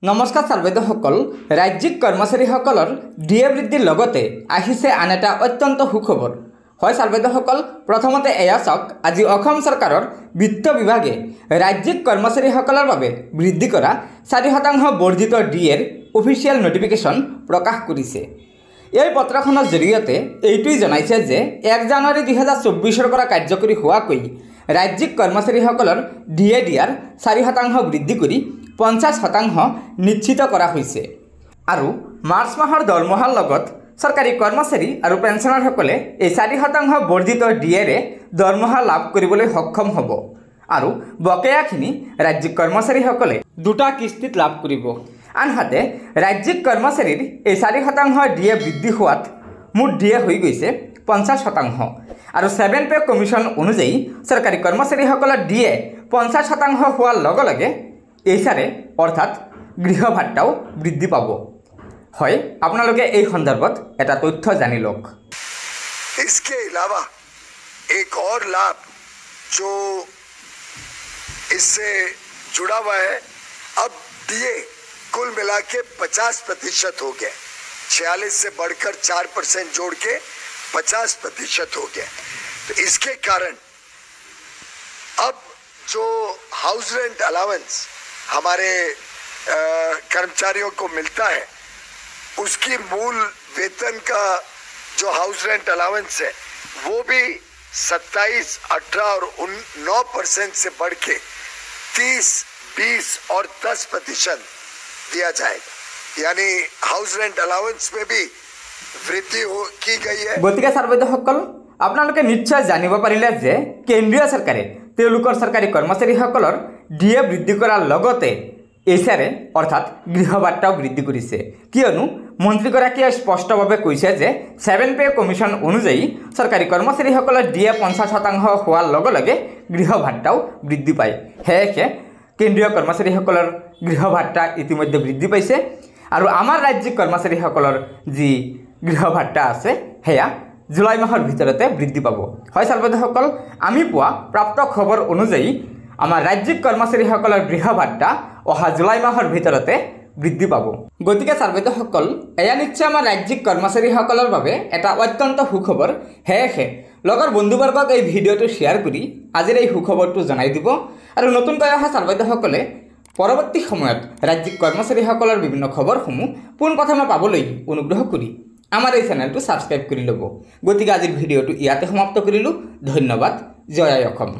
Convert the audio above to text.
নমস্কাৰ ছাৰবেদসকল ৰাজ্যিক কৰ্মচাৰীসকলৰ ডিএ বৃদ্ধিৰ লগতে আহিছে আন এটা অত্যন্ত সুখবৰ হয় ছাৰবেদসকল প্ৰথমতে এয়া চাওক আজি অসম চৰকাৰৰ বিত্ত বিভাগে ৰাজ্যিক কৰ্মচাৰীসকলৰ বাবে বৃদ্ধি কৰা 4% বৰ্ধিত ডিএৰ অফিচিয়েল নটিফিকেশ্যন প্ৰকাশ কৰিছে। এই পত্ৰখনৰ জৰিয়তে এইটোই জনাইছে যে 1 জানুৱাৰী 2024 পৰা কাৰ্যকৰী হোৱাকৈ ৰাজ্যিক কৰ্মচাৰীসকলৰ ডিএ দিয়াৰ 4% বৃদ্ধি কৰি 50% নিশ্চিত কৰা হৈছে আৰু মাৰ্চ মাহৰ দৰমহাৰ লগত চৰকাৰী কৰ্মচাৰী আৰু পেঞ্চনাৰসকলে এই 4% বৰ্ধিত ডিএৰে দৰমহা লাভ কৰিবলৈ সক্ষম হ'ব আৰু বকেয়াখিনি ৰাজ্যিক কৰ্মচাৰীসকলে দুটা কিস্তিত লাভ কৰিব। আনহাতে ৰাজ্যিক কৰ্মচাৰীৰ এই 4% ডিএ বৃদ্ধি হোৱাত মুঠ ডিএ হৈ গৈছে 50% আৰু 7 পে কমিশ্যন অনুযায়ী চৰকাৰী কৰ্মচাৰীসকলৰ ডিএ 50% হোৱাৰ লগে লগে এইচাৰে অৰ্থাৎ গৃহ ভাত্তাও বৃদ্ধি পাব। হয় আপোনালোকে এই সন্দৰ্ভত এটা তথ্য জানি লওক। इसके अलावा एक और लाभ जो इससे जुड़ा हुआ है, अब डीए कुल मिला के 50% हो गया, 46 से बढ़कर 4% जोड़ के 50% हो गया। तो इसके कारण अब जो हाउस रेंट अलाउंस हमारे कर्मचारियों को मिलता है, उसकी मूल वेतन का जो हाउस रेंट अलाउंस है वो भी 27, 18 और 9% से बढ़ के 30, 20 और 10% दिया जाएगा। यानी हाउस रेंट अलाउंस में भी वृद्धि की गई है। গতিকে ছাৰবেদসকল আপোনালোকে নিশ্চয় জানিব পাৰিলে যে কেন্দ্ৰীয় চৰকাৰে তেওঁলোকৰ চৰকাৰী কৰ্মচাৰীসকলৰ ডিএ বৃদ্ধি কৰাৰ লগতে এইচাৰে অৰ্থাৎ গৃহ ভাত্তাও বৃদ্ধি কৰিছে, কিয়নো মন্ত্ৰীগৰাকীয়ে স্পষ্টভাৱে কৈছে যে 7 পে কমিশ্যন অনুযায়ী চৰকাৰী কৰ্মচাৰীসকলৰ ডিএ 50% হোৱাৰ লগে লগে গৃহ ভাত্তাও বৃদ্ধি পায়। সেয়েহে কেন্দ্ৰীয় কৰ্মচাৰীসকলৰ গৃহ ভাত্তা ইতিমধ্যে বৃদ্ধি পাইছে আৰু আমাৰ ৰাজ্যিক কৰ্মচাৰীসকলৰ যি গৃহ ভাত্তা আছে সেয়া জুলাই মাহৰ ভিতৰতে বৃদ্ধি পাব। হয় ছাৰবেদসকল আমি পোৱা প্ৰাপ্ত খবৰ অনুযায়ী আমাৰ ৰাজ্যিক কৰ্মচাৰীসকলৰ গৃহ ভাত্তা অহা জুলাই মাহৰ ভিতৰতে বৃদ্ধি পাব। গতিকে ছাৰবেদসকল এয়া নিশ্চয় আমাৰ ৰাজ্যিক কৰ্মচাৰীসকলৰ বাবে এটা অত্যন্ত সুখবৰ। সেয়েহে লগৰ বন্ধুবৰ্গক এই ভিডিঅ'টো শ্বেয়াৰ কৰি আজিৰ এই সুখবৰটো জনাই দিব আৰু নতুনকৈ অহা ছাৰবেদসকলে পৰৱৰ্তী সময়ত ৰাজ্যিক কৰ্মচাৰীসকলৰ বিভিন্ন খবৰসমূহ পোনপ্ৰথমে পাবলৈ অনুগ্ৰহ কৰি আমাৰ এই চেনেলটো ছাবস্ক্ৰাইব কৰি ল'ব। গতিকে আজিৰ ভিডিঅ'টো ইয়াতে সমাপ্ত কৰিলোঁ। ধন্যবাদ। জয় আই অসম।